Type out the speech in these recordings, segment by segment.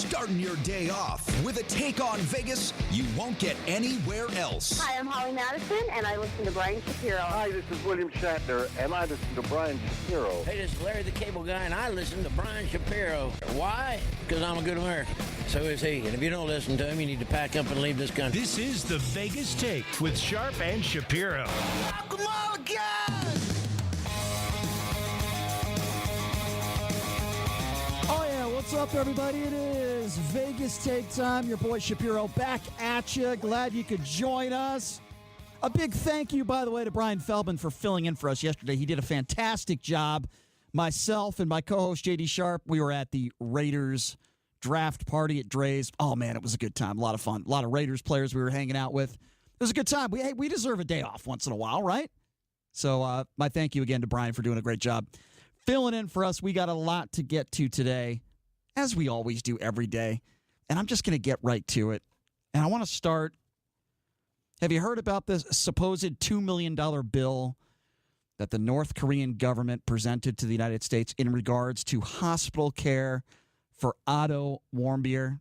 Starting your day off with a take on Vegas you won't get anywhere else. Hi, I'm Holly Madison, and I listen to Brian Shapiro. Hi, this is William Shatner, and I listen to Brian Shapiro. Hey, this is Larry the Cable Guy, and I listen to Brian Shapiro. Why? Because I'm a good American. So is he. And if you don't listen to him, you need to pack up and leave this country. This is the Vegas Take with Sharp and Shapiro. Welcome all again! Oh, yeah. What's up, everybody? It is Vegas Take Time. Your boy Shapiro back at you. Glad you could join us. A big thank you, by the way, to Brian Feldman for filling in for us yesterday. He did a fantastic job. Myself and my co-host, J.D. Sharp, we were at the Raiders draft party at Dre's. Oh, man, it was a good time. A lot of fun. A lot of Raiders players we were hanging out with. It was a good time. We deserve a day off once in a while, right? So my thank you again to Brian for doing a great job. Filling in for us, we got a lot to get to today, as we always do every day. And I'm just going to get right to it. And I want to start. Have you heard about this supposed $2 million bill that the North Korean government presented to the United States in regards to hospital care for Otto Warmbier?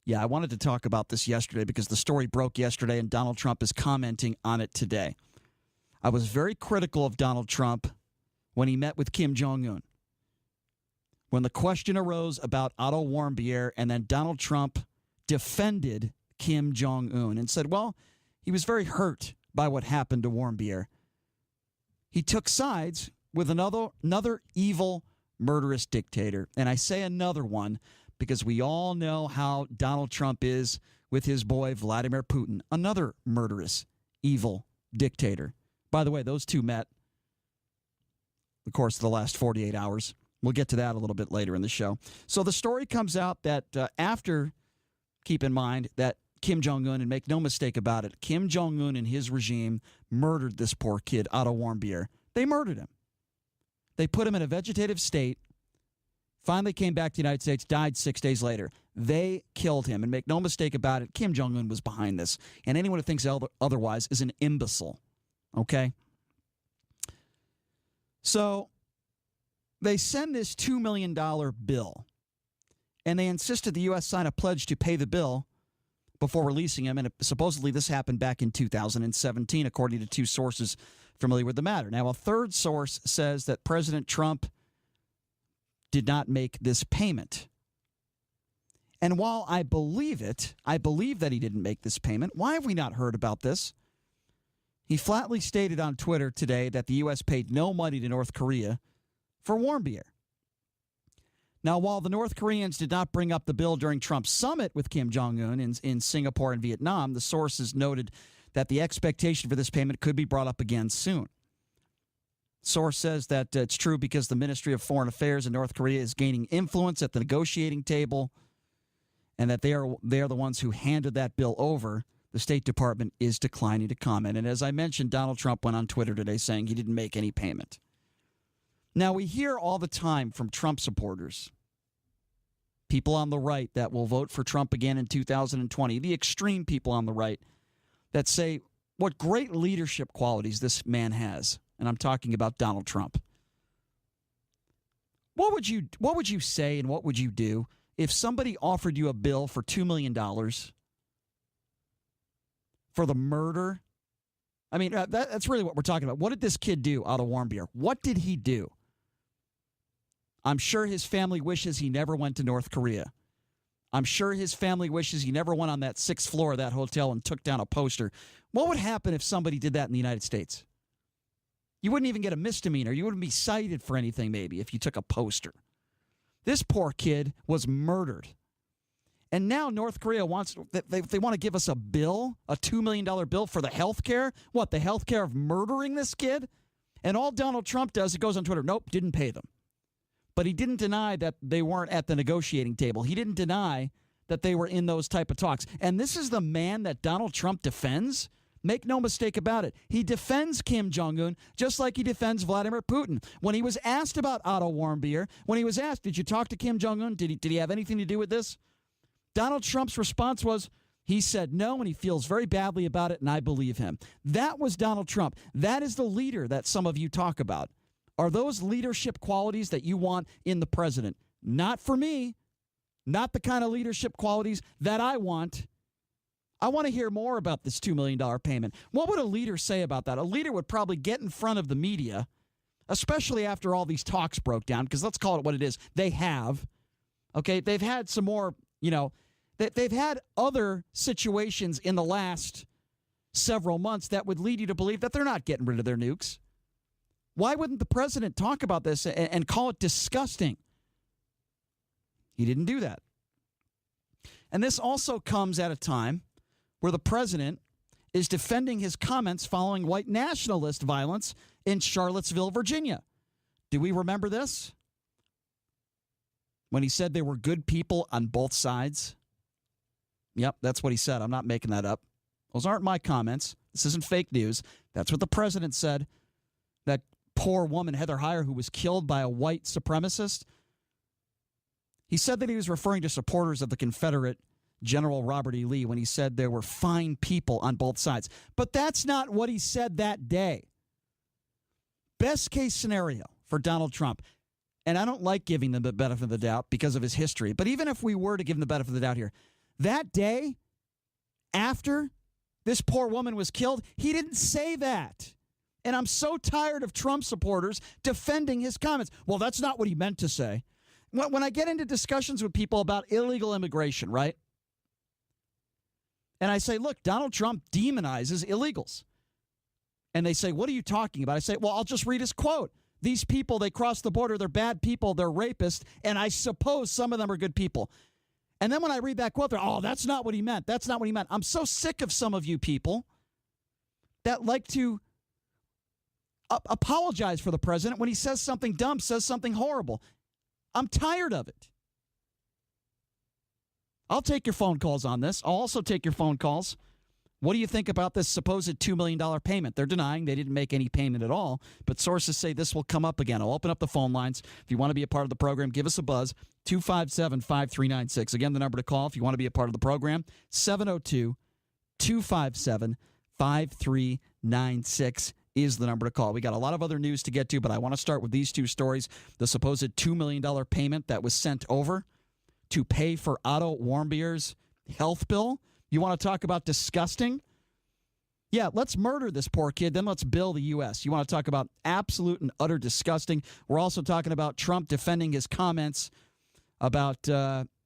Yeah, I wanted to talk about this yesterday because the story broke yesterday and Donald Trump is commenting on it today. I was very critical of Donald Trump when he met with Kim Jong-un. When the question arose about Otto Warmbier, and then Donald Trump defended Kim Jong-un and said, well, he was very hurt by what happened to Warmbier. He took sides with another evil, murderous dictator. And I say another one because we all know how Donald Trump is with his boy Vladimir Putin, another murderous, evil dictator. By the way, those two met the course of the last 48 hours. We'll get to that a little bit later in the show. So the story comes out that after, keep in mind, that Kim Jong-un, and make no mistake about it, Kim Jong-un and his regime murdered this poor kid, Otto Warmbier. They murdered him. They put him in a vegetative state, finally came back to the United States, died 6 days later. They killed him, and make no mistake about it, Kim Jong-un was behind this. And anyone who thinks otherwise is an imbecile, okay? So they send this $2 million bill, and they insisted the U.S. sign a pledge to pay the bill before releasing him. And supposedly this happened back in 2017, according to two sources familiar with the matter. Now, a third source says that President Trump did not make this payment. And while I believe it, I believe that he didn't make this payment. Why have we not heard about this? He flatly stated on Twitter today that the U.S. paid no money to North Korea for Warmbier. Now, while the North Koreans did not bring up the bill during Trump's summit with Kim Jong-un in Singapore and Vietnam, the sources noted that the expectation for this payment could be brought up again soon. Source says that it's true because the Ministry of Foreign Affairs in North Korea is gaining influence at the negotiating table, and that they are the ones who handed that bill over. The State Department is declining to comment. And as I mentioned, Donald Trump went on Twitter today saying he didn't make any payment. Now, we hear all the time from Trump supporters, people on the right that will vote for Trump again in 2020, the extreme people on the right that say what great leadership qualities this man has. And I'm talking about Donald Trump. What would you say and what would you do if somebody offered you a bill for $2 million for the murder? I mean, that's really what we're talking about. What did this kid do, Otto Warmbier? What did he do? I'm sure his family wishes he never went to North Korea. I'm sure his family wishes he never went on that 6th floor of that hotel and took down a poster. What would happen if somebody did that in the United States? You wouldn't even get a misdemeanor. You wouldn't be cited for anything maybe if you took a poster. This poor kid was murdered. And now North Korea they want to give us a bill, a $2 million bill for the health care. What, the health care of murdering this kid? And all Donald Trump does, he goes on Twitter, nope, didn't pay them. But he didn't deny that they weren't at the negotiating table. He didn't deny that they were in those type of talks. And this is the man that Donald Trump defends? Make no mistake about it. He defends Kim Jong-un just like he defends Vladimir Putin. When he was asked about Otto Warmbier, when he was asked, did you talk to Kim Jong-un? Did he have anything to do with this? Donald Trump's response was, he said no, and he feels very badly about it, and I believe him. That was Donald Trump. That is the leader that some of you talk about. Are those leadership qualities that you want in the president? Not for me. Not the kind of leadership qualities that I want. I want to hear more about this $2 million payment. What would a leader say about that? A leader would probably get in front of the media, especially after all these talks broke down, because let's call it what it is. They have. Okay, they've had some more, they've had other situations in the last several months that would lead you to believe that they're not getting rid of their nukes. Why wouldn't the president talk about this and call it disgusting? He didn't do that. And this also comes at a time where the president is defending his comments following white nationalist violence in Charlottesville, Virginia. Do we remember this? When he said there were good people on both sides? Yep, that's what he said. I'm not making that up. Those aren't my comments. This isn't fake news. That's what the president said. That poor woman, Heather Heyer, who was killed by a white supremacist. He said that he was referring to supporters of the Confederate General Robert E. Lee when he said there were fine people on both sides. But that's not what he said that day. Best case scenario for Donald Trump, and I don't like giving them the benefit of the doubt because of his history, but even if we were to give him the benefit of the doubt here, that day after this poor woman was killed, he didn't say that. And I'm so tired of Trump supporters defending his comments. Well, that's not what he meant to say. When I get into discussions with people about illegal immigration, right? And I say, look, Donald Trump demonizes illegals. And they say, what are you talking about? I say, well, I'll just read his quote. These people, they cross the border, they're bad people, they're rapists, and I suppose some of them are good people. And then when I read that quote, they're, oh, that's not what he meant. That's not what he meant. I'm so sick of some of you people that like to apologize for the president when he says something dumb, says something horrible. I'm tired of it. I'll take your phone calls on this. I'll also take your phone calls. What do you think about this supposed $2 million payment? They're denying they didn't make any payment at all, but sources say this will come up again. I'll open up the phone lines. If you want to be a part of the program, give us a buzz, 257-5396. Again, the number to call if you want to be a part of the program, 702-257-5396 is the number to call. We got a lot of other news to get to, but I want to start with these two stories. The supposed $2 million payment that was sent over to pay for Otto Warmbier's health bill. You want to talk about disgusting? Yeah, let's murder this poor kid, then let's bill the U.S. You want to talk about absolute and utter disgusting. We're also talking about Trump defending his comments about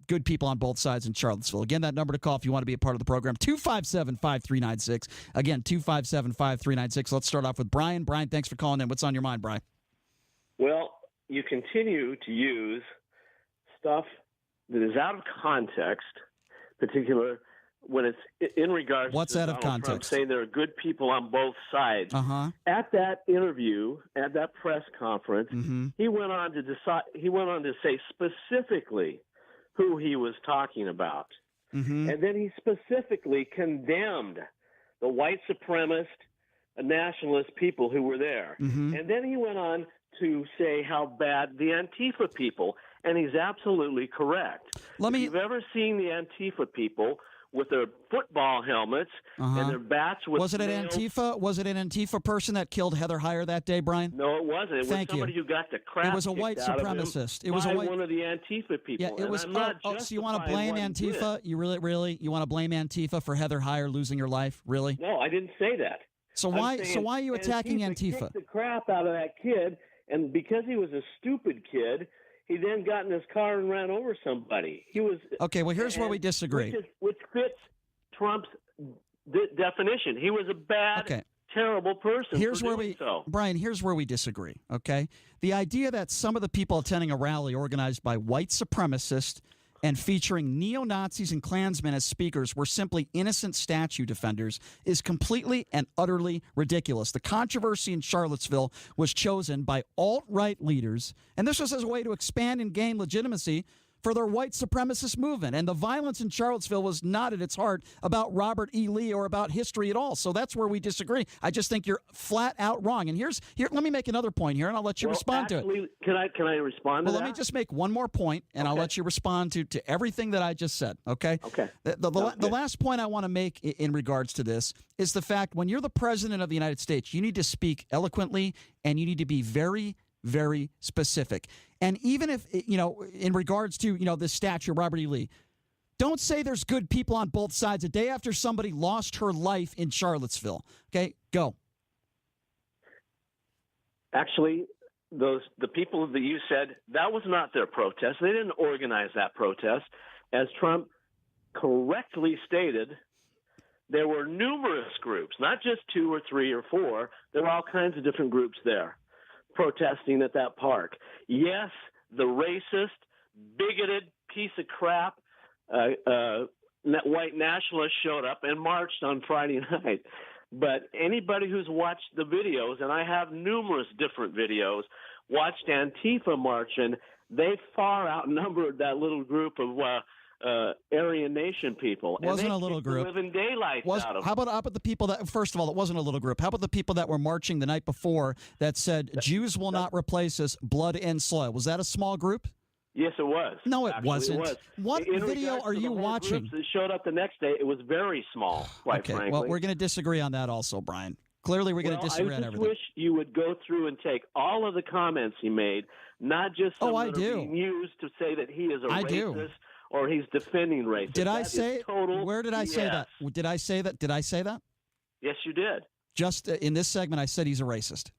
good people on both sides in Charlottesville. Again, that number to call if you want to be a part of the program, 257-5396. Again, 257-5396. Let's start off with Brian. Brian, thanks for calling in. What's on your mind, Brian? Well, you continue to use stuff that is out of context, particular when it's in regards What's to out of Donald Trump context? saying there are good people on both sides. Uh-huh. At that interview, at that press conference, he went on to decide. He went on to say specifically who he was talking about, and then he specifically condemned the white supremacist, nationalist people who were there, and then he went on to say how bad the Antifa people, and he's absolutely correct. If you've ever seen the Antifa people with their football helmets and their bats with Was it an Antifa? Was it an Antifa person that killed Heather Heyer that day, Brian? No, it wasn't. It was somebody who got the crap. It was a white supremacist. It was a white one of the Antifa people. Yeah, it was. So you want to blame Antifa? You really? You want to blame Antifa for Heather Heyer losing her life? Really? No, I didn't say that. So why are you attacking Antifa? Kicked the crap out of that kid, and because he was a stupid kid, he then got in his car and ran over somebody. He was okay. Well, here's where we disagree. Which fits Trump's definition. He was a bad, terrible person. Brian. Here's where we disagree. Okay, the idea that some of the people attending a rally organized by white supremacists and featuring neo-Nazis and Klansmen as speakers were simply innocent statue defenders is completely and utterly ridiculous. The controversy in Charlottesville was chosen by alt-right leaders, and this was as a way to expand and gain legitimacy for their white supremacist movement. And the violence in Charlottesville was not at its heart about Robert E. Lee or about history at all. So that's where we disagree. I just think you're flat out wrong. And here, let me make another point here, and I'll let you respond to it. Can I respond to that? Well, let me just make one more point, and I'll let you respond to everything that I just said, okay? Okay. The last point I want to make in regards to this is the fact when you're the president of the United States, you need to speak eloquently, and you need to be very very specific. And even if, in regards to, this statue of Robert E. Lee, don't say there's good people on both sides a day after somebody lost her life in Charlottesville. Okay, go. Actually, the people that you said, that was not their protest. They didn't organize that protest. As Trump correctly stated, there were numerous groups, not just 2 or 3 or 4. There were all kinds of different groups there protesting at that park. Yes, the racist, bigoted piece of crap white nationalists showed up and marched on Friday night. But anybody who's watched the videos, and I have numerous different videos, watched Antifa marching, they far outnumbered that little group of Aryan Nation people. Wasn't a little group. Living daylights out of How about the people that, first of all, it wasn't a little group. How about the people that were marching the night before that said, Jews will not replace us, blood and soil? Was that a small group? Yes, it was. No, it Actually, wasn't. It was. What video are you watching? That showed up the next day, it was very small, quite frankly. Well, we're going to disagree on that also, Brian. Clearly, we're going to disagree on everything. I just wish you would go through and take all of the comments he made, not just some that are being used to say that he is a racist or he's defending racism. Did I say? Where did I say that? Did I say that? Did I say that? Yes, you did. Just in this segment, I said he's a racist.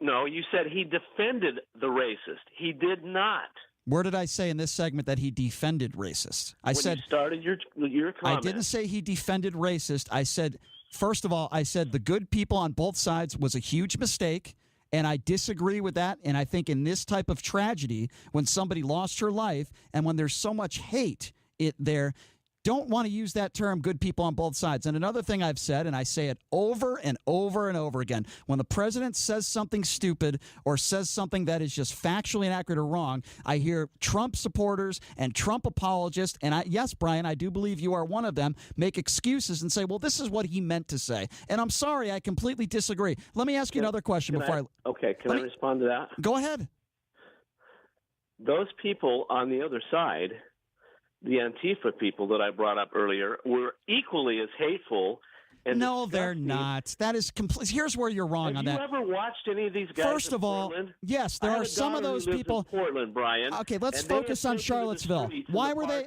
No, you said he defended the racist. He did not. Where did I say in this segment that he defended racist? When you started your comment. I didn't say he defended racist. I said, first of all, the good people on both sides was a huge mistake, and I disagree with that. And I think in this type of tragedy, when somebody lost her life and when there's so much hate there, don't want to use that term, good people on both sides. And another thing I've said, and I say it over and over and over again, when the president says something stupid or says something that is just factually inaccurate or wrong, I hear Trump supporters and Trump apologists, and yes, Brian, I do believe you are one of them, make excuses and say, well, this is what he meant to say. And I'm sorry, I completely disagree. Let me ask you another question before I... Okay, can I respond to that? Go ahead. Those people on the other side, the Antifa people that I brought up earlier, were equally as hateful. And no, they're not. That is complete. Here's where you're wrong on that. Have you ever watched any of these guys? First of all, yes, there are some of those people. In Portland, Brian. Okay, let's focus on Charlottesville. Why were they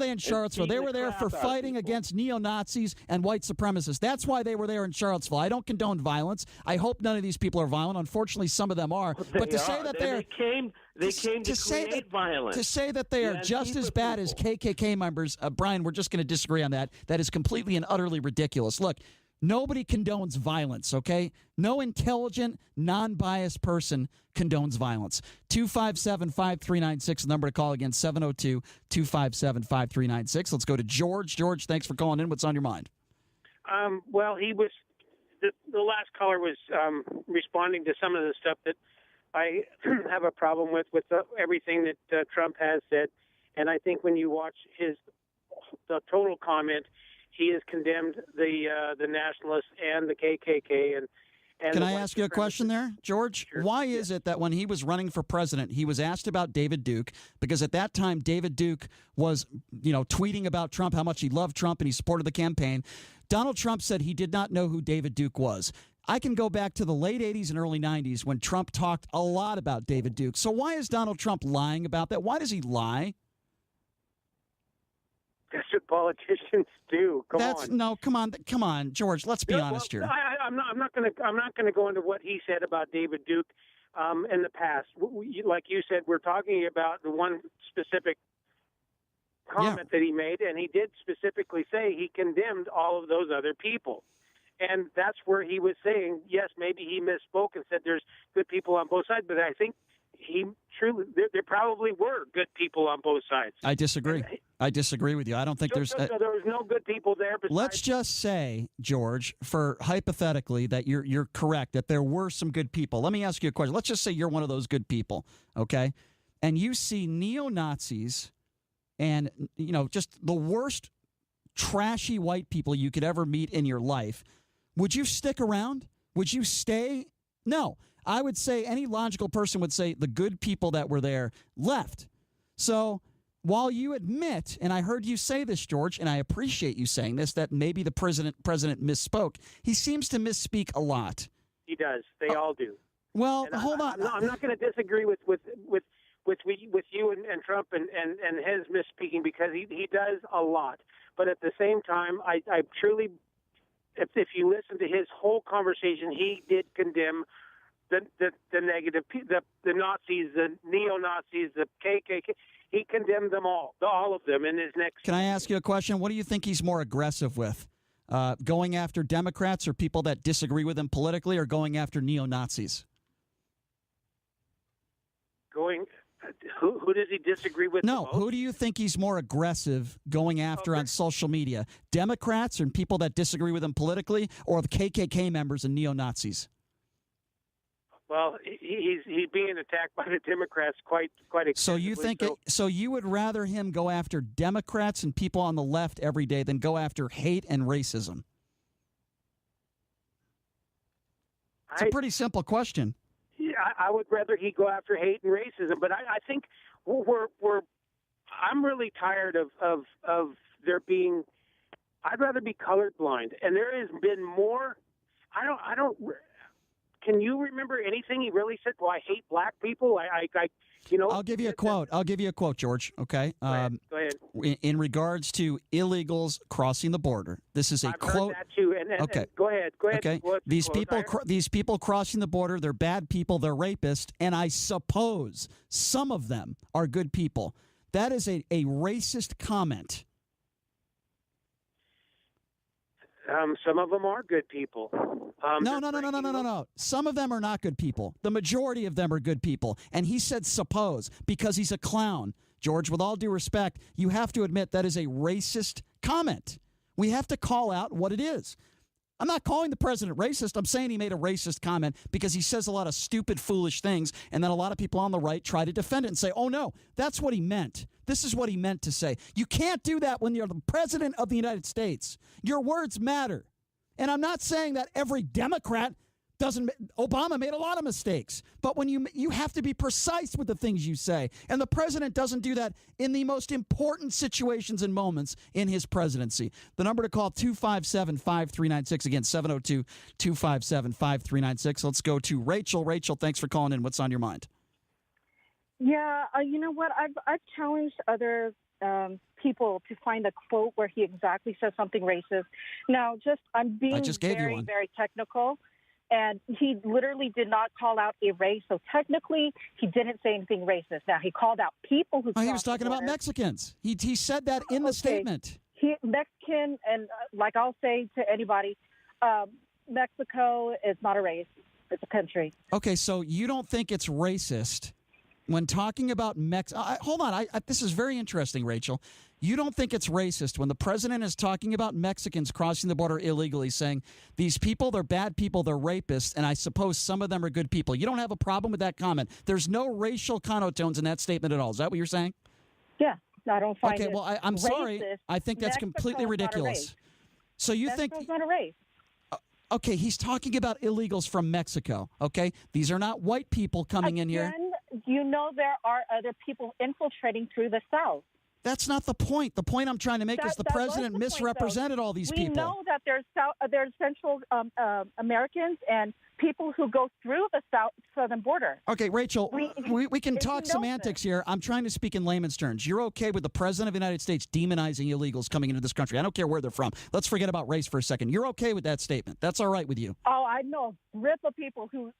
in Charlottesville? They were there for fighting against neo-Nazis and white supremacists. That's why they were there in Charlottesville. I don't condone violence. I hope none of these people are violent. Unfortunately, some of them are. But to say that they came to create violence. To say that they are just as bad as KKK members, Brian, we're just going to disagree on that. That is completely and utterly ridiculous. Look, nobody condones violence, okay? No intelligent, non-biased person condones violence. 257-5396, the number to call again, 702-257-5396. Let's go to George. George, thanks for calling in. What's on your mind? Well, he was the last caller was responding to some of the stuff that I have a problem with everything that Trump has said. And I think when you watch the total comment, he has condemned the nationalists and the KKK. And can I ask you a question there, George? Sure. Why is it that when he was running for president, he was asked about David Duke? Because at that time, David Duke was, tweeting about Trump, how much he loved Trump and he supported the campaign. Donald Trump said he did not know who David Duke was. I can go back to the late 80s and early 90s when Trump talked a lot about David Duke. So why is Donald Trump lying about that? Why does he lie? That's what politicians do. Come on, George. Let's be honest here. I'm not going to go into what he said about David Duke in the past. Like you said, we're talking about the one specific comment that he made, and he did specifically say he condemned all of those other people. And that's where he was saying, yes, maybe he misspoke and said there's good people on both sides, but I think there probably were good people on both sides. I disagree. I disagree with you. I don't think there was no good people there. Let's just say, George, for hypothetically that you're correct, that there were some good people. Let me ask you a question. Let's just say you're one of those good people, okay? And you see neo-Nazis and, just the worst trashy white people you could ever meet in your life. Would you stick around? Would you stay? No. I would say any logical person would say the good people that were there left. So while you admit, and I heard you say this, George, and I appreciate you saying this, that maybe the president misspoke, he seems to misspeak a lot. He does. They all do. Well, And hold on. I'm not going to disagree with you and Trump and his misspeaking, because he does a lot. But at the same time, I truly, if you listen to his whole conversation, he did condemn the negative, the Nazis, the neo-Nazis, the KKK. He condemned them all of them in his next. Can I ask you a question? What do you think he's more aggressive with? Going after Democrats or people that disagree with him politically, or going after neo-Nazis? Who does he disagree with? No, who do you think he's more aggressive going after on social media? Democrats and people that disagree with him politically, or the KKK members and neo-Nazis? Well, he's being attacked by the Democrats quite extensively. So you would rather him go after Democrats and people on the left every day than go after hate and racism? It's a pretty simple question. Yeah, I would rather he go after hate and racism, but I think I'm really tired of there being. I'd rather be colorblind, and there has been more. I don't. Can you remember anything he really said? Well, I hate black people. I'll give you a quote. I'll give you a quote, George. Okay. Go ahead. In regards to illegals crossing the border, this is a quote. Heard that too. And go ahead. Okay. These people crossing the border, they're bad people. They're rapists, and I suppose some of them are good people. That is a racist comment. Some of them are good people. No. Some of them are not good people. The majority of them are good people. And he said suppose because he's a clown. George, with all due respect, you have to admit that is a racist comment. We have to call out what it is. I'm not calling the president racist. I'm saying he made a racist comment because he says a lot of stupid, foolish things, and then a lot of people on the right try to defend it and say, oh, no, that's what he meant. This is what he meant to say. You can't do that when you're the president of the United States. Your words matter. And I'm not saying that every Democrat doesn't. Obama made a lot of mistakes. But when you have to be precise with the things you say. And the president doesn't do that in the most important situations and moments in his presidency. The number to call, 257-5396. Again, 702-257-5396. Let's go to Rachel. Rachel, thanks for calling in. What's on your mind? Yeah, you know what? I've challenged other people to find a quote where he exactly says something racist. Now, I'm being very, very technical, and he literally did not call out a race. So technically, he didn't say anything racist. Now, he called out people who. He was talking about Mexicans. He said that in the statement. Mexican, and like I'll say to anybody, Mexico is not a race; it's a country. Okay, so you don't think it's racist when talking about hold on, this is very interesting, Rachel. You don't think it's racist when the president is talking about Mexicans crossing the border illegally, saying, these people, they're bad people, they're rapists, and I suppose some of them are good people. You don't have a problem with that comment. There's no racial connotations in that statement at all. Is that what you're saying? Yeah, I don't find it Okay, well, I'm sorry. I think that's completely ridiculous. So you think Mexico's not a race. Okay, he's talking about illegals from Mexico, okay? These are not white people coming in here. You know there are other people infiltrating through the South. That's not the point. The point I'm trying to make is the president misrepresented all these people. We know that there's Central Americans and people who go through the southern border. Okay, Rachel, we can talk semantics here. I'm trying to speak in layman's terms. You're okay with the president of the United States demonizing illegals coming into this country. I don't care where they're from. Let's forget about race for a second. You're okay with that statement. That's all right with you. Oh, I know a grip of people who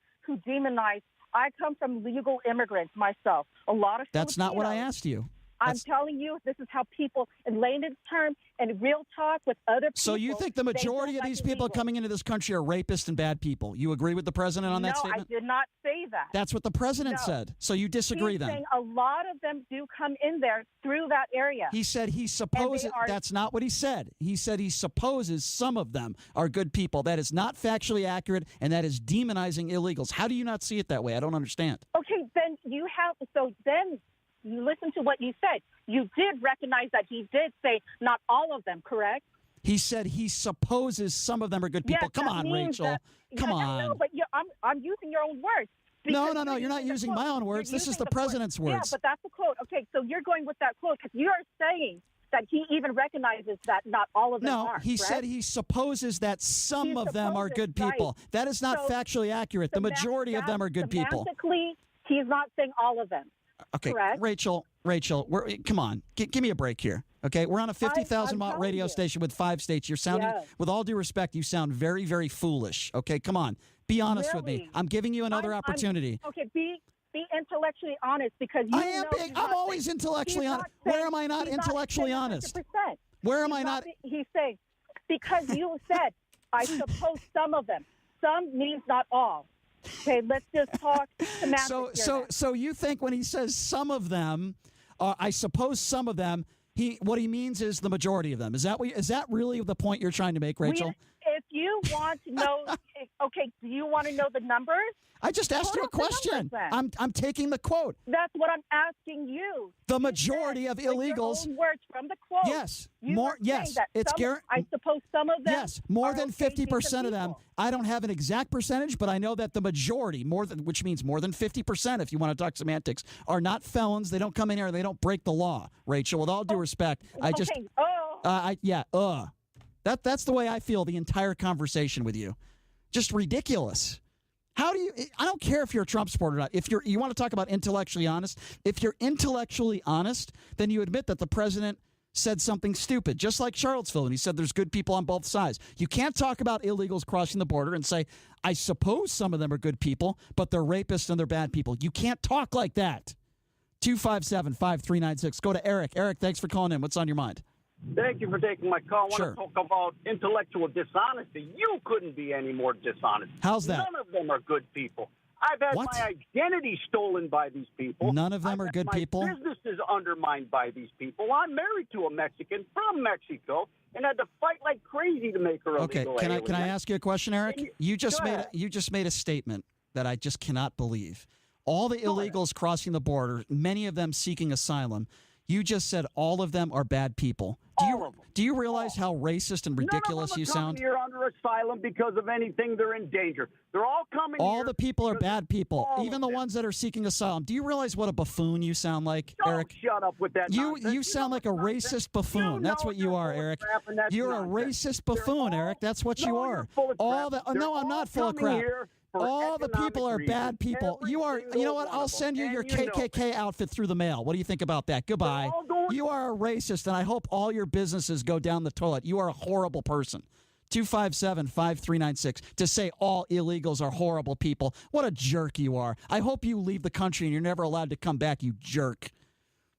demonize. I come from legal immigrants myself. A lot of That's not what I asked you. I'm telling you, this is how people, in layman's terms and real talk with other people. So you think the majority of these people coming into this country are rapists and bad people? You agree with the president on that statement? No, I did not say that. That's what the president said. So you disagree then? He's saying a lot of them do come in there through that area. He said he supposes. That's not what he said. He said he supposes some of them are good people. That is not factually accurate, and that is demonizing illegals. How do you not see it that way? I don't understand. Okay, then you have. So then. You listen to what you said. You did recognize that he did say not all of them, correct? He said he supposes some of them are good people. Yes, Come on, Rachel. Come on. I know, but I'm using your own words. No. You're not using my own words. This is the president's words. Yeah, but that's the quote. Okay, so you're going with that quote because you are saying that he even even recognizes that not all of them are. No, he said he supposes that some of them are good people. Right. That is not factually accurate. The majority of them are good people. Semantically, he's not saying all of them. Okay, correct? Rachel, come on. Give me a break here. Okay, we're on a 50,000-watt radio station with 5 states. You're sounding, with all due respect, you sound very, very foolish. Okay, come on. Be honest with me. I'm giving you another opportunity. Okay, be intellectually honest, because you I'm always intellectually honest. Where am I not intellectually honest? Where am I not? He's saying, because you said, I suppose some of them. Some means not all. Okay, let's just talk semantics So you think when he says some of them, I suppose some of them, what he means is the majority of them. Is that really the point you're trying to make, Rachel? If you want to know, okay, do you want to know the numbers? I just asked you a question. I'm taking the quote. That's what I'm asking you. The majority of illegals. Your own words from the quote. Yes, It's I suppose some of them. Yes, more than 50% of them. I don't have an exact percentage, but I know that the majority, which means more than 50%, if you want to talk semantics, are not felons. They don't come in here and they don't break the law. Rachel, with all due respect, That's the way I feel the entire conversation with you. Just ridiculous. How do you? I don't care if you're a Trump supporter or not. If you want to talk about intellectually honest, if you're intellectually honest, then you admit that the president said something stupid, just like Charlottesville, and he said there's good people on both sides. You can't talk about illegals crossing the border and say, I suppose some of them are good people, but they're rapists and they're bad people. You can't talk like that. 257-5396. Go to Eric. Eric, thanks for calling in. What's on your mind? Thank you for taking my call. I want to talk about intellectual dishonesty. You couldn't be any more dishonest. How's that? None of them are good people. I've had my identity stolen by these people. None of them are good people? My business is undermined by these people. I'm married to a Mexican from Mexico and had to fight like crazy to make her a legal alien. Can I ask you a question, Eric? You just made a statement that I just cannot believe. All the illegals crossing the border, many of them seeking asylum, you just said all of them are bad people. Do you realize how racist and ridiculous you sound? None of them are coming here under asylum because of anything. They're in danger. They're all coming All the people are bad people, even the ones that are seeking asylum. Do you realize what a buffoon you sound like, Eric? Shut up with that nonsense. You sound like a racist buffoon. That's what you are, Eric. You're a racist buffoon, Eric. That's what you are. No, I'm not full of crap. All the people are bad people. You are. You know what? I'll send you your KKK outfit through the mail. What do you think about that? Goodbye. You are a racist, and I hope all your businesses go down the toilet. You are a horrible person. 257-5396. To say all illegals are horrible people. What a jerk you are. I hope you leave the country and you're never allowed to come back, you jerk.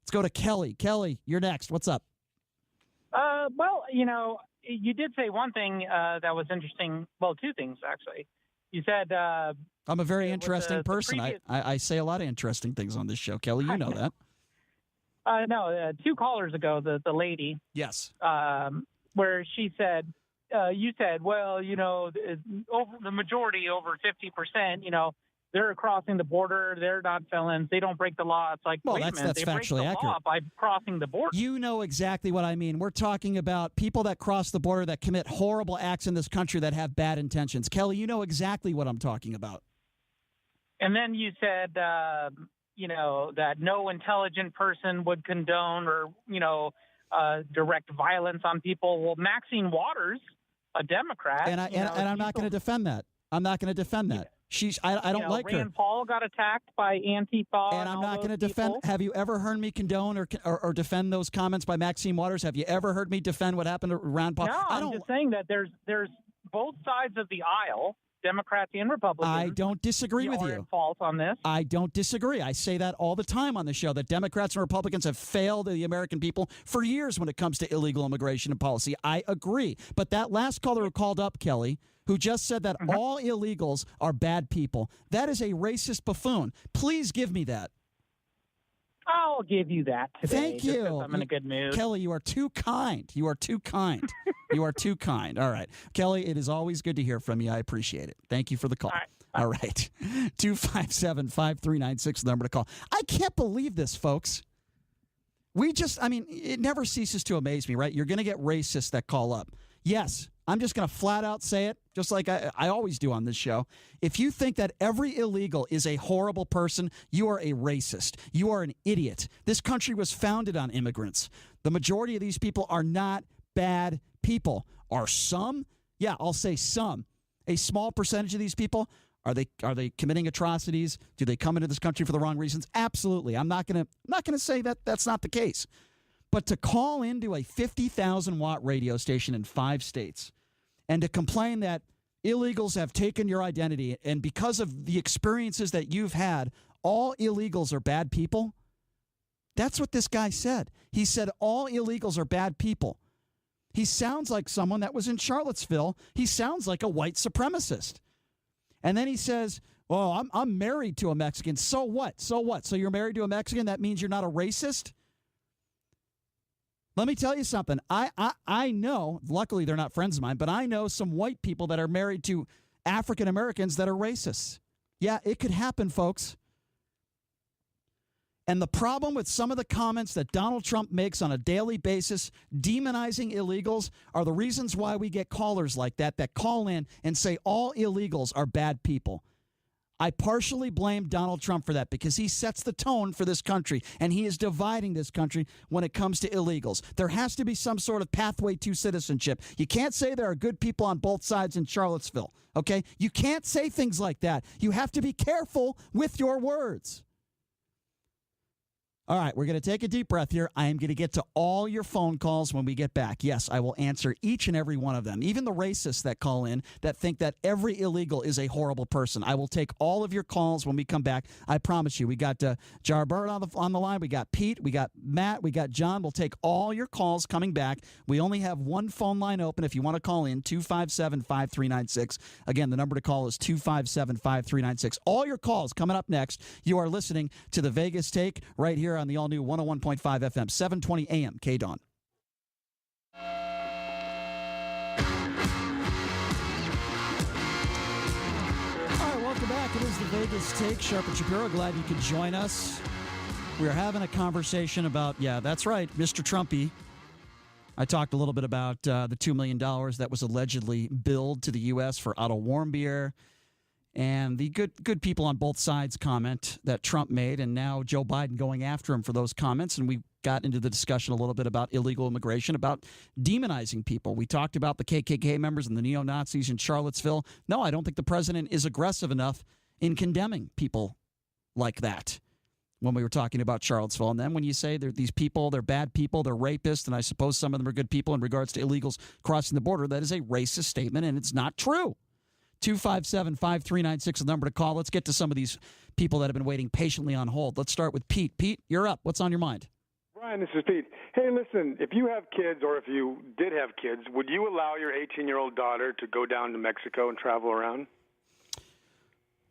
Let's go to Kelly. Kelly, you're next. What's up? Well, you did say one thing that was interesting. Well, two things, actually. You said I'm a very interesting person. I say a lot of interesting things on this show, Kelly. You know that. No, 2 callers ago, the lady. Yes. Where she said, you said, well, over the majority, over 50%, they're crossing the border. They're not felons. They don't break the law. It's like, wait a minute, that's they factually break the law by crossing the border. You know exactly what I mean. We're talking about people that cross the border that commit horrible acts in this country that have bad intentions. Kelly, you know exactly what I'm talking about. And then you said, that no intelligent person would condone or, direct violence on people. Well, Maxine Waters, a Democrat. And I'm not going to defend that. I'm not going to defend that. I don't like her. Rand Paul got attacked by Antifa. And I'm not going to defend. Have you ever heard me condone or defend those comments by Maxine Waters? Have you ever heard me defend what happened to Rand Paul? No, I'm just saying that there's both sides of the aisle, Democrats and Republicans. I don't disagree with you. Fault on this. I don't disagree. I say that all the time on the show, that Democrats and Republicans have failed the American people for years when it comes to illegal immigration and policy. I agree. But that last caller who called up, Kelly, who just said that all illegals are bad people, that is a racist buffoon. Please give me that. I'll give you that today. Thank you. I'm in a good mood. Kelly, you are too kind. You are too kind. You are too kind. All right. Kelly, it is always good to hear from you. I appreciate it. Thank you for the call. All right. 257-5396, the number to call. I can't believe this, folks. It never ceases to amaze me, right? You're going to get racists that call up. Yes, I'm just going to flat out say it, just like I always do on this show. If you think that every illegal is a horrible person, you are a racist. You are an idiot. This country was founded on immigrants. The majority of these people are not bad people. Are some? Yeah, I'll say some. A small percentage of these people, are they committing atrocities? Do they come into this country for the wrong reasons? Absolutely. I'm not going to say that that's not the case. But to call into a 50,000-watt radio station in 5 states and to complain that illegals have taken your identity, and because of the experiences that you've had, all illegals are bad people, that's what this guy said. He said all illegals are bad people. He sounds like someone that was in Charlottesville. He sounds like a white supremacist. And then he says, well, I'm married to a Mexican. So what? So what? So you're married to a Mexican? That means you're not a racist? Let me tell you something. I know, luckily they're not friends of mine, but I know some white people that are married to African Americans that are racists. Yeah, it could happen, folks. And the problem with some of the comments that Donald Trump makes on a daily basis, demonizing illegals, are the reasons why we get callers like that call in and say all illegals are bad people. I partially blame Donald Trump for that because he sets the tone for this country, and he is dividing this country when it comes to illegals. There has to be some sort of pathway to citizenship. You can't say there are good people on both sides in Charlottesville, okay? You can't say things like that. You have to be careful with your words. All right, we're going to take a deep breath here. I am going to get to all your phone calls when we get back. Yes, I will answer each and every one of them, even the racists that call in that think that every illegal is a horrible person. I will take all of your calls when we come back. I promise you. We got Jarbird on the line. We got Pete. We got Matt. We got John. We'll take all your calls coming back. We only have one phone line open if you want to call in, 257-5396. Again, the number to call is 257-5396. All your calls coming up next. You are listening to the Vegas Take right here on the all-new 101.5 FM, 720 AM KDWN. All right, welcome back. It is the Vegas Take. Sharp and Shapiro, glad you could join us. We're having a conversation about, yeah, that's right, Mr. Trumpy. I talked a little bit about the $2 million that was allegedly billed to the U.S. for Otto Warmbier. And the good people on both sides comment that Trump made, and now Joe Biden going after him for those comments. And we got into the discussion a little bit about illegal immigration, about demonizing people. We talked about the KKK members and the neo-Nazis in Charlottesville. No, I don't think the president is aggressive enough in condemning people like that when we were talking about Charlottesville. And then when you say these people, they're bad people, they're rapists, and I suppose some of them are good people in regards to illegals crossing the border, that is a racist statement, and it's not true. 257-5396 is the number to call. Let's get to some of these people that have been waiting patiently on hold. Let's start with Pete. Pete, you're up. What's on your mind? Brian, this is Pete. Hey, listen, if you have kids or if you did have kids, would you allow your 18-year-old daughter to go down to Mexico and travel around?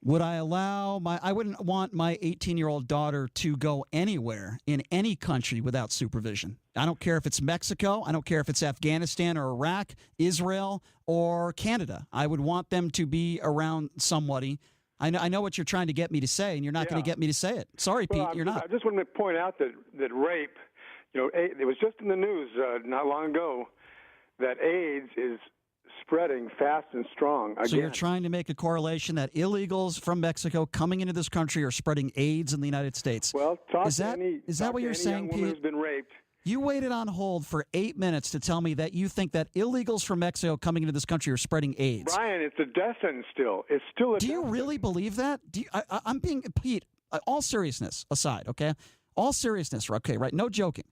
Would I allow I wouldn't want my 18-year-old daughter to go anywhere in any country without supervision. I don't care if it's Mexico. I don't care if it's Afghanistan or Iraq, Israel, or Canada. I would want them to be around somebody. I know what you're trying to get me to say, and you're not going to get me to say it. Sorry, Pete, you're not. I just want to point out that rape, it was just in the news not long ago that AIDS is spreading fast and strong again. So you're trying to make a correlation that illegals from Mexico coming into this country are spreading AIDS in the United States. Well, is that what you're saying, Pete? Who's been raped. You waited on hold for 8 minutes to tell me that you think that illegals from Mexico coming into this country are spreading AIDS. Brian, it's a death sentence still. It's still a Do you really believe that? I'm being, Pete, all seriousness aside, okay? All seriousness, okay, right? No joking.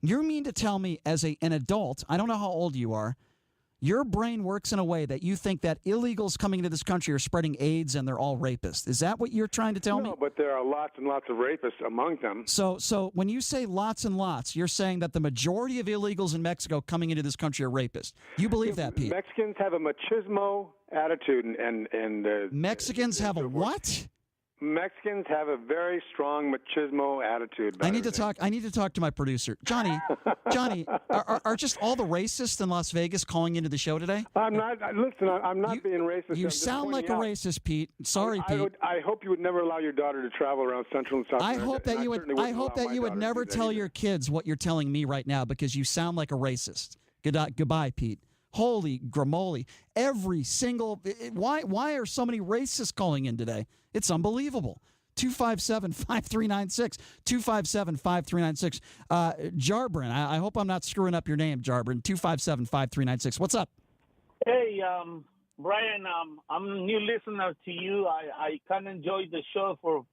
You mean to tell me as an adult, I don't know how old you are, your brain works in a way that you think that illegals coming into this country are spreading AIDS and they're all rapists. Is that what you're trying to tell me? No, but there are lots and lots of rapists among them. So when you say lots and lots, you're saying that the majority of illegals in Mexico coming into this country are rapists. You believe that, Pete? Mexicans have a machismo attitude, and Mexicans have a what? Mexicans have a very strong machismo attitude. I need to talk to my producer, Johnny. Johnny, are just all the racists in Las Vegas calling into the show today? I'm not. Listen, I'm not being racist. You sound like a racist, Pete. Sorry, Pete. I hope you would never allow your daughter to travel around Central and South America. I hope that you would never tell your kids what you're telling me right now because you sound like a racist. Goodbye, Pete. Holy gramoly. Every single why are so many racists calling in today? It's unbelievable. 257-5396. 257-5396. Jarbrin, I hope I'm not screwing up your name, Jarbrin. 257-5396. What's up? Hey, Brian, I'm a new listener to you. I kind of enjoyed the show for a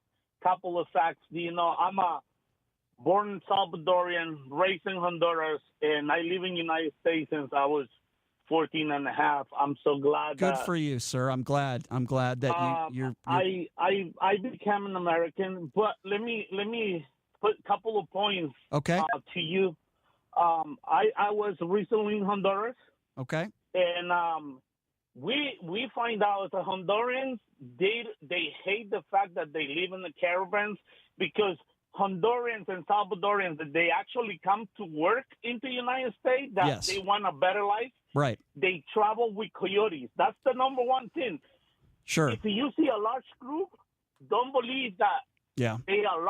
couple of facts. You know, I'm a born Salvadorian, raised in Honduras, and I live in the United States since I was 14 and a half. I'm so glad. Good for you, sir. I'm glad that you're I became an American, but let me put a couple of points to you. I was recently in Honduras. Okay. And we find out the Hondurans, they hate the fact that they live in the caravans, because Hondurans and Salvadorians, they actually come to work into the United States, that they want a better life. Right. They travel with coyotes. That's the number one thing. Sure. If you see a large group, don't believe that they are a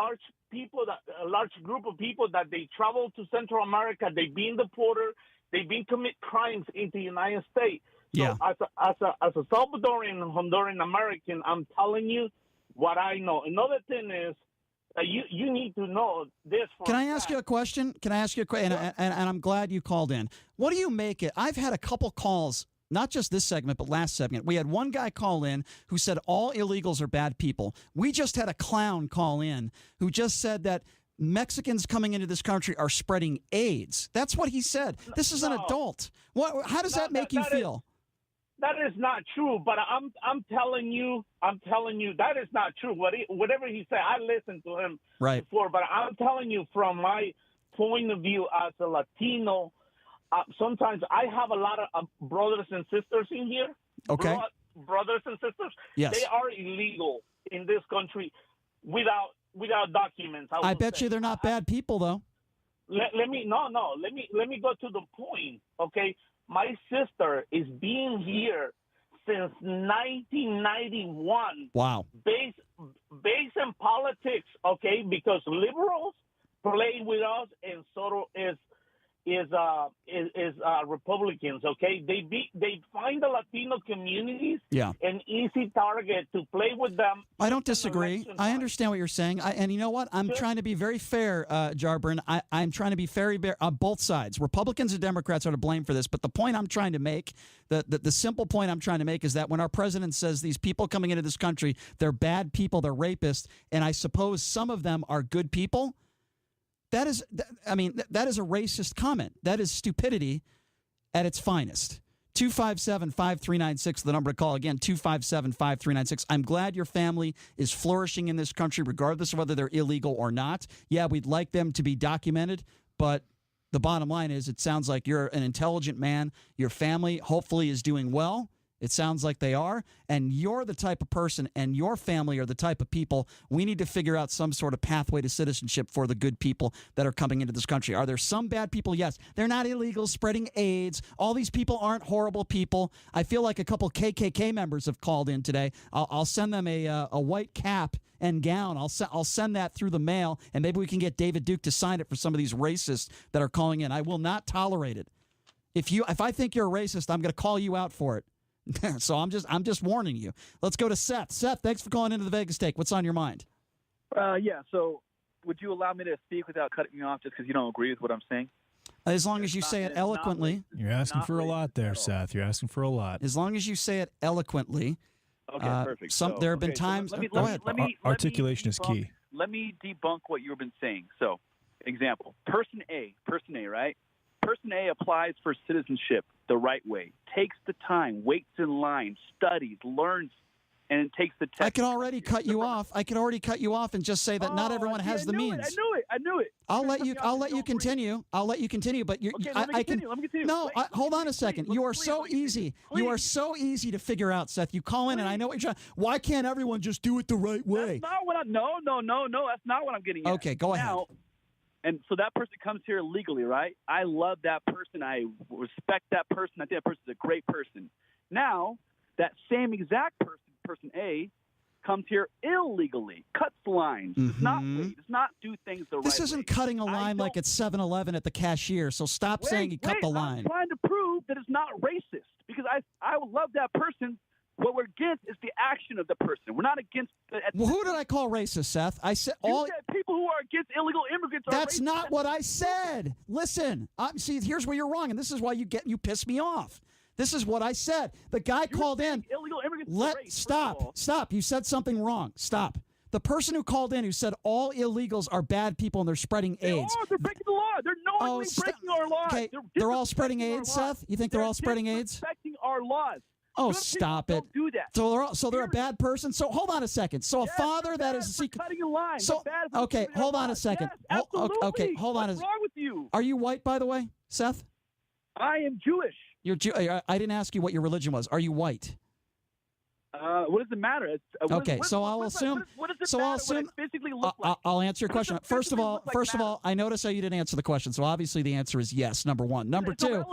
large group of people that they travel to Central America. They've been deported. They've been commit crimes into the United States. So as a Salvadorian, Honduran American, I'm telling you what I know. Another thing is, you need to know this. Can I ask you a question? And I'm glad you called in. What do you make it? I've had a couple calls, not just this segment, but last segment. We had one guy call in who said all illegals are bad people. We just had a clown call in who just said that Mexicans coming into this country are spreading AIDS. That's what he said. This is an adult. How does that make you feel? That is not true, but I'm telling you that is not true. Whatever he said, I listened to him before, but I'm telling you from my point of view as a Latino, sometimes I have a lot of brothers and sisters in here. Okay. Brothers and sisters. Yes. They are illegal in this country without documents. I bet you they're not bad people, though. Let me go to the point, okay? My sister is being here since 1991. Wow. Based in politics, okay? Because liberals play with us, and so is Republicans, okay? They find the Latino communities an easy target to play with them. I don't disagree. I understand what you're saying. And you know what? I'm trying to be very fair, Jarbrin. I'm trying to be very fair on both sides. Republicans and Democrats are to blame for this. But the point I'm trying to make, the simple point I'm trying to make is that when our president says these people coming into this country, they're bad people, they're rapists, and I suppose some of them are good people, that is a racist comment. That is stupidity at its finest. 257-5396, the number to call. Again, 257-5396. I'm glad your family is flourishing in this country, regardless of whether they're illegal or not. Yeah, we'd like them to be documented, but the bottom line is it sounds like you're an intelligent man. Your family hopefully is doing well. It sounds like they are, and you're the type of person, and your family are the type of people. We need to figure out some sort of pathway to citizenship for the good people that are coming into this country. Are there some bad people? Yes. They're not illegals spreading AIDS. All these people aren't horrible people. I feel like a couple KKK members have called in today. I'll send them a white cap and gown. I'll send that through the mail, and maybe we can get David Duke to sign it for some of these racists that are calling in. I will not tolerate it. If I think you're a racist, I'm going to call you out for it. So I'm just warning you. Let's go to Seth. Seth, thanks for calling into the Vegas Take. What's on your mind? So would you allow me to speak without cutting me off just because you don't agree with what I'm saying? As long as you say it eloquently. You're asking for a lot there, Seth. You're asking for a lot. As long as you say it eloquently. Okay, perfect. There have been times. Go ahead. Articulation is key. Let me debunk what you've been saying. So, example, person A, right? Person A applies for citizenship the right way, takes the time, waits in line, studies, learns, and takes the test. I could already cut you off. And just say that not everyone has the means. I knew it. I'll let you continue. But let me continue. No, hold on a second. You are so easy. You are so easy to figure out, Seth. You call in, and I know what you're trying. Why can't everyone just do it the right way? That's not what No. That's not what I'm getting at. Okay, go ahead. And so that person comes here legally, right? I love that person. I respect that person. I think that person's a great person. Now, that same exact person A, comes here illegally, cuts lines, does not wait, does not do things the right way. This isn't cutting a line like it's 7-Eleven at the cashier, so stop saying you cut the line. I'm trying to prove proof that it's not racist because I would love that person. What we're against is the action of the person. We're not against the Well, who did I call racist, Seth? I said you said people who are against illegal immigrants are That's racist. not what I said. Listen, see, here's where you're wrong, and this is why you piss me off. This is what I said. The guy called in. Illegal immigrants. Stop. You said something wrong. Stop. The person who called in who said all illegals are bad people and they're spreading AIDS. They're breaking the law. They're knowingly breaking our laws. Okay, they're all spreading AIDS, Seth? You think they're all spreading AIDS? Respecting our laws. Oh, Good stop it. Don't do that. So they're a bad person? So hold on a second. So a father that is cutting in line. So okay, hold on a second. Yes, Okay, hold on. What's wrong with you? Are you white, by the way, Seth? I am Jewish. You're I didn't ask you what your religion was. Are you white? What does it matter? I'll assume. Physically look like? I'll answer your question. First of all, I notice how you didn't answer the question. So obviously the answer is yes. Number one. Number two,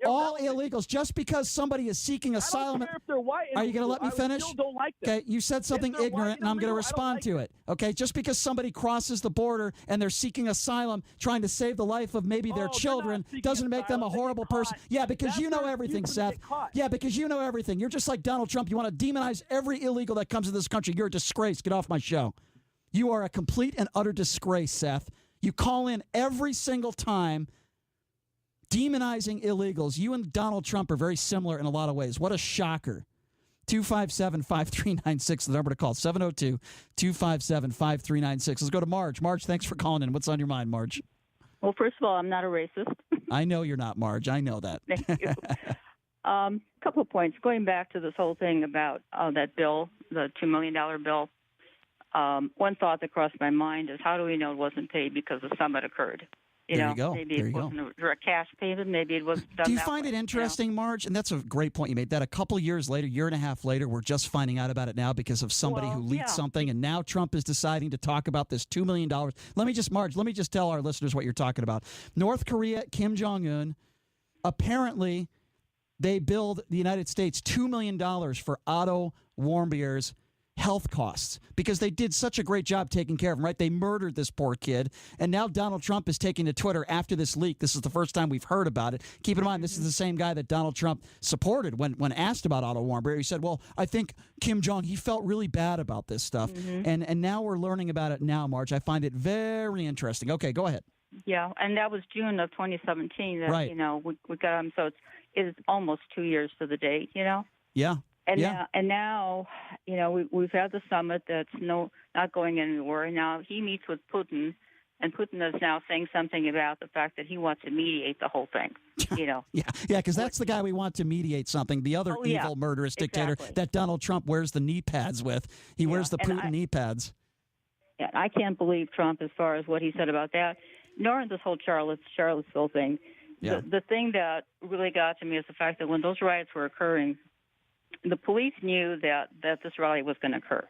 all illegals. Just because somebody is seeking asylum, I don't care if they're white. Are you going to let me finish? I still don't like them. Okay, you said something ignorant, and I'm going to respond to it. Okay, just because somebody crosses the border and they're seeking asylum, trying to save the life of maybe their children, doesn't make them a horrible person. Yeah, because you know everything, Seth. Yeah, because you know everything. You're just like Donald Trump. You want to demonize every illegal that comes to this country. You're a disgrace. Get off my show. You are a complete and utter disgrace, Seth. You call in every single time demonizing illegals. You and Donald Trump are very similar in a lot of ways. What a shocker. 257-5396, the number to call, 702-257-5396. Let's go to Marge. Marge, thanks for calling in. What's on your mind, Marge? Well, first of all, I'm not a racist. I know you're not, Marge. I know that. Thank you. Couple of points. Going back to this whole thing about that bill, the $2 million bill, one thought that crossed my mind is how do we know it wasn't paid because the summit occurred? There you go. Maybe it wasn't a direct cash payment. Maybe it was done. Do you find it interesting, Marge? And that's a great point you made. That a couple years later, year and a half later, we're just finding out about it now because of somebody who leaked something, and now Trump is deciding to talk about this $2 million. Marge, let me just tell our listeners what you're talking about. North Korea, Kim Jong-un, apparently they billed the United States $2 million for Otto Warmbier's health costs because they did such a great job taking care of him, right? They murdered this poor kid, and now Donald Trump is taking to Twitter after this leak. This is the first time we've heard about it. Keep in mind, this is the same guy that Donald Trump supported when asked about Otto Warmbier. He said, well, I think Kim Jong, he felt really bad about this stuff, and now we're learning about it now, Marge. I find it very interesting. Okay, go ahead. Yeah, and that was June of 2017 that, right. We got him, so it's almost 2 years to the date, Yeah. And now, we've had the summit that's not going anywhere. And now he meets with Putin, and Putin is now saying something about the fact that he wants to mediate the whole thing. Yeah, because that's the guy we want to mediate something. The other evil, murderous dictator that Donald Trump wears the knee pads with. He wears the Putin knee pads. Yeah, I can't believe Trump as far as what he said about that, nor in this whole Charlottesville thing. Yeah. The thing that really got to me is the fact that when those riots were occurring, the police knew that this rally was going to occur.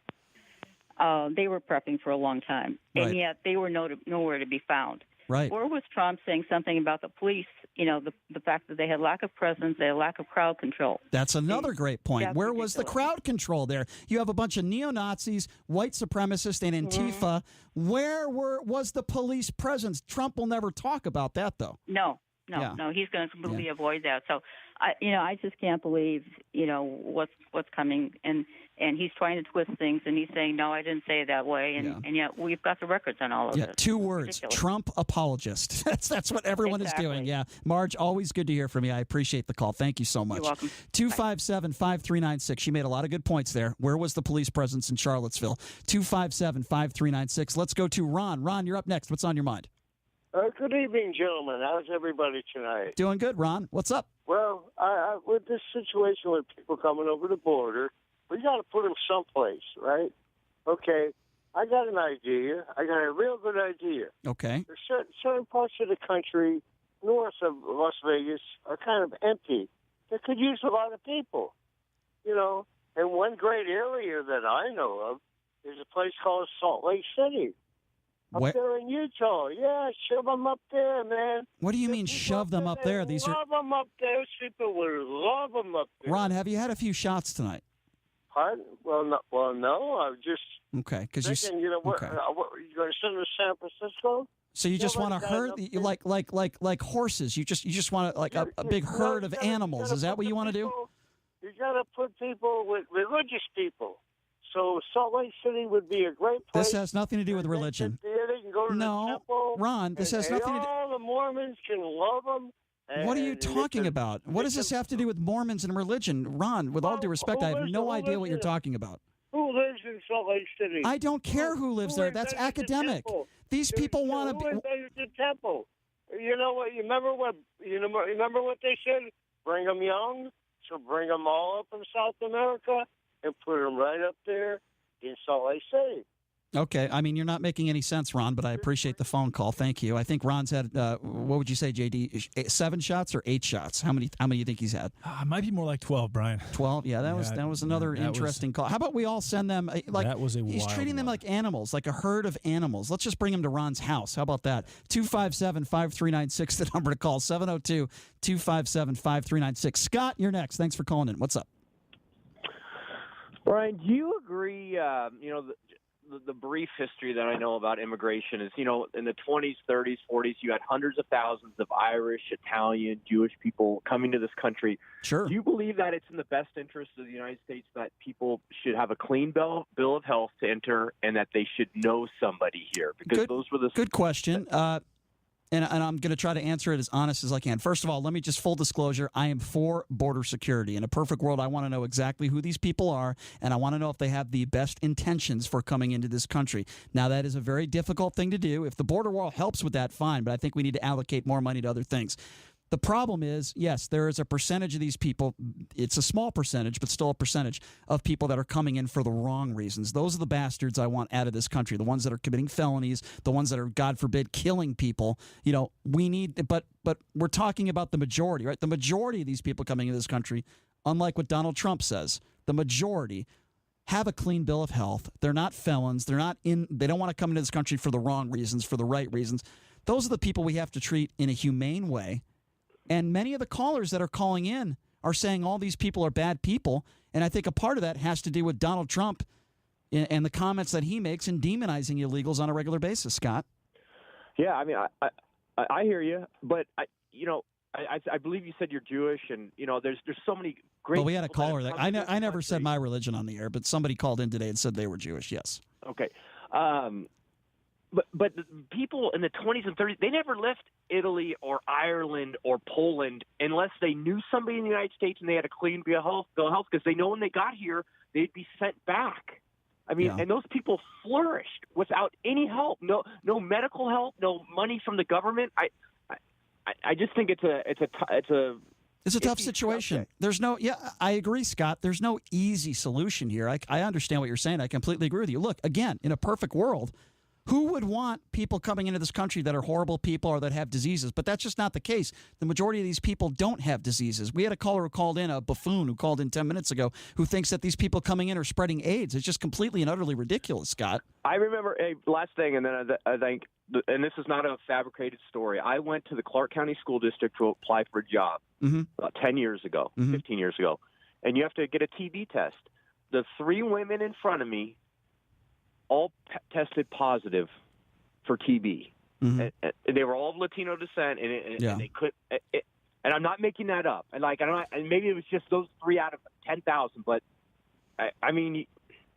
They were prepping for a long time, and yet they were nowhere to be found. Right. Or was Trump saying something about the police, the fact that they had lack of presence, they had lack of crowd control? That's another great point. Where was the crowd control there? You have a bunch of neo-Nazis, white supremacists, and Antifa. Where was the police presence? Trump will never talk about that, though. No, he's going to completely avoid that. So, I just can't believe, what's coming, and he's trying to twist things, and he's saying, no, I didn't say it that way, and yet we've got the records on all of this. 2 words: Trump apologist. That's what everyone is doing. Yeah, Marge, always good to hear from you. I appreciate the call. Thank you so much. You're welcome. 257-5396. She made a lot of good points there. Where was the police presence in Charlottesville? 257-5396. Let's go to Ron. Ron, you're up next. What's on your mind? Good evening, gentlemen. How's everybody tonight? Doing good, Ron. What's up? Well, with this situation with people coming over the border, we got to put them someplace, right? Okay, I got an idea. I got a real good idea. Okay. There's certain parts of the country north of Las Vegas are kind of empty. They could use a lot of people, And one great area that I know of is a place called Salt Lake City. Up there in Utah, shove them up there, man. What do you mean, shove them up there? Love them up there. People would love them up there. Ron, have you had a few shots tonight? Pardon? Well, no. I'm just okay. Because thinking, what, you going to send them to San Francisco? So you just want to herd, like horses. You just want a big herd of animals. Is that what you want to do? You got to put people with religious people. So Salt Lake City would be a great place. This has nothing to do with religion. They can go to the temple. Ron, this has nothing to do. All the Mormons can love them. What are you talking about? What does this have to do with Mormons and religion? Ron, with all due respect, I have no idea what you're talking about. Who lives in Salt Lake City? I don't care who lives there. That's academic. These people want to be. Who invaded the temple? You know what? You remember what they said? Bring them young. So bring them all up from South America and put them right up there in Salt Lake City. Okay. I mean, you're not making any sense, Ron, but I appreciate the phone call. Thank you. I think Ron's had, what would you say, JD, 7 shots or 8 shots? How many do you think he's had? It might be more like 12, Brian. 12? Yeah, that was another interesting call. How about we all send them, that was he's treating them like animals, like a herd of animals. Let's just bring them to Ron's house. How about that? 257-5396, the number to call, 702-257-5396. Scott, you're next. Thanks for calling in. What's up? Brian, do you agree, the brief history that I know about immigration is, in the 20s, 30s, 40s, you had hundreds of thousands of Irish, Italian, Jewish people coming to this country. Sure. Do you believe that it's in the best interest of the United States that people should have a clean bill of health to enter and that they should know somebody here? Because those were the good question. And I'm going to try to answer it as honest as I can. First of all, let me just full disclosure. I am for border security. In a perfect world, I want to know exactly who these people are, and I want to know if they have the best intentions for coming into this country. Now, that is a very difficult thing to do. If the border wall helps with that, fine, but I think we need to allocate more money to other things. The problem is, yes, there is a percentage of these people. It's a small percentage, but still a percentage of people that are coming in for the wrong reasons. Those are the bastards I want out of this country, the ones that are committing felonies, the ones that are, God forbid, killing people. We need, but we're talking about the majority, right? The majority of these people coming into this country, unlike what Donald Trump says, the majority have a clean bill of health. They're not felons. They don't want to come into this country for the wrong reasons, for the right reasons. Those are the people we have to treat in a humane way. And many of the callers that are calling in are saying all these people are bad people. And I think a part of that has to do with Donald Trump and the comments that he makes in demonizing illegals on a regular basis, Scott. Yeah, I mean, I hear you. But, I believe you said you're Jewish. And, there's so many great Well, we had a caller that I never said my religion on the air, but somebody called in today and said they were Jewish, yes. Okay. But the people in the 20s and 30s, they never left Italy or Ireland or Poland unless they knew somebody in the United States and they had a clean bill of health, because they know when they got here, they'd be sent back. I mean, and those people flourished without any help, no medical help, no money from the government. I just think it's a tough situation. I agree, Scott. There's no easy solution here. I understand what you're saying. I completely agree with you. Look, again, in a perfect world, who would want people coming into this country that are horrible people or that have diseases? But that's just not the case. The majority of these people don't have diseases. We had a caller who called in, a buffoon who called in 10 minutes ago, who thinks that these people coming in are spreading AIDS. It's just completely and utterly ridiculous, Scott. I remember last thing, and then I think, and this is not a fabricated story, I went to the Clark County School District to apply for a job about 10 years ago, 15 years ago, and you have to get a TB test. The 3 women in front of me all tested positive for TB. And they were all of Latino descent, and they could. And I'm not making that up. And and maybe it was just those 3 out of 10,000. But I mean,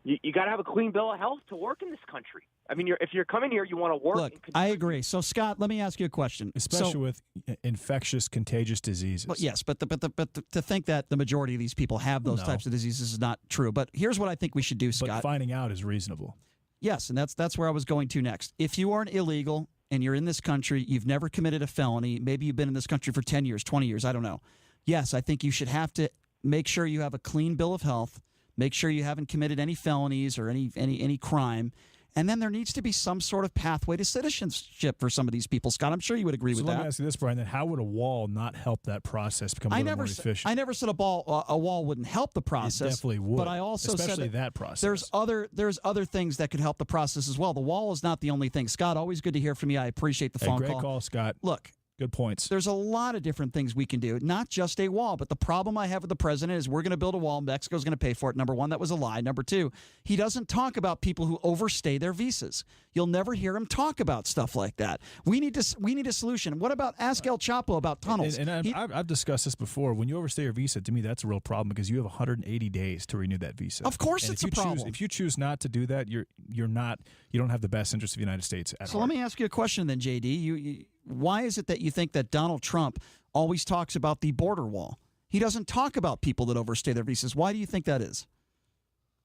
you got to have a clean bill of health to work in this country. I mean, if you're coming here, you want to work. Look, I agree. So, Scott, let me ask you a question. Especially with infectious, contagious diseases. Well, yes, but to think that the majority of these people have those types of diseases is not true. But here's what I think we should do, Scott. But finding out is reasonable. Yes, and that's where I was going to next. If you are an illegal and you're in this country, you've never committed a felony, maybe you've been in this country for 10 years, 20 years, I don't know. Yes, I think you should have to make sure you have a clean bill of health, make sure you haven't committed any felonies or any crime, and then there needs to be some sort of pathway to citizenship for some of these people. Scott, I'm sure you would agree with that. Let me ask you this, Brian, then how would a wall not help that process become a little more efficient? I never said a wall wouldn't help the process. It definitely would. But I also especially said that process. There's other things that could help the process as well. The wall is not the only thing. Scott, always good to hear from you. I appreciate the phone call. Great call, Scott. Look, Good points. There's a lot of different things we can do, not just a wall. But the problem I have with the president is we're going to build a wall. Mexico's going to pay for it. Number one, that was a lie. Number two, he doesn't talk about people who overstay their visas. You'll never hear him talk about stuff like that. We need a solution. What about ask El Chapo about tunnels? I've discussed this before. When you overstay your visa, to me, that's a real problem because you have 180 days to renew that visa. Of course, it's a problem. If you choose not to do that, you don't have the best interest of the United States at So heart. let me ask you a question then, JD. Why is it that you think that Donald Trump always talks about the border wall? He doesn't talk about people that overstay their visas. Why do you think that is?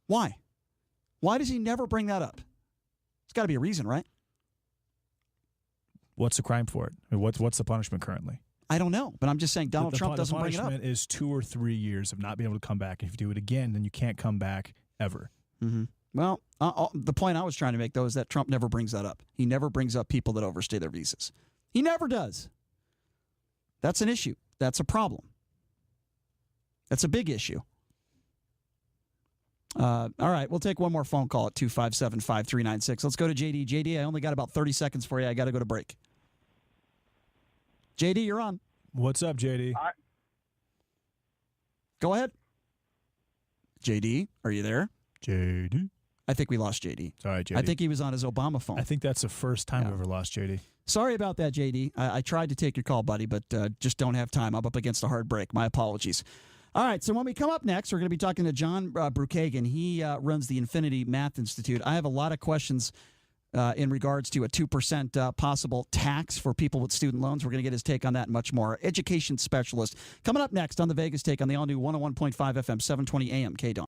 Why? Why does he never bring that up? There's got to be a reason, right? What's the crime for it? I mean, what's the punishment currently? I don't know, but I'm just saying Donald Trump doesn't bring it up. The punishment is 2 or 3 years of not being able to come back. If you do it again, then you can't come back ever. Mm-hmm. Well, the point I was trying to make, though, is that Trump never brings that up. He never brings up people that overstay their visas. He never does. That's an issue. That's a problem. That's a big issue. All right, we'll take one more phone call at 257-5396. Let's go to JD. JD, I only got about 30 seconds for you. I got to go to break. JD, you're on. What's up, JD? Go ahead. JD, are you there? JD? I think we lost JD. Sorry, JD. I think he was on his Obama phone. I think that's the first time we've ever lost JD. Sorry about that, JD. I tried to take your call, buddy, but just don't have time. I'm up against a hard break. My apologies. All right, so when we come up next, we're going to be talking to John Brookhagen. He runs the Infinity Math Institute. I have a lot of questions in regards to a 2% possible tax for people with student loans. We're going to get his take on that and much more. Education specialist. Coming up next on the Vegas Take on the all-new 101.5 FM, 720 AM KDWN.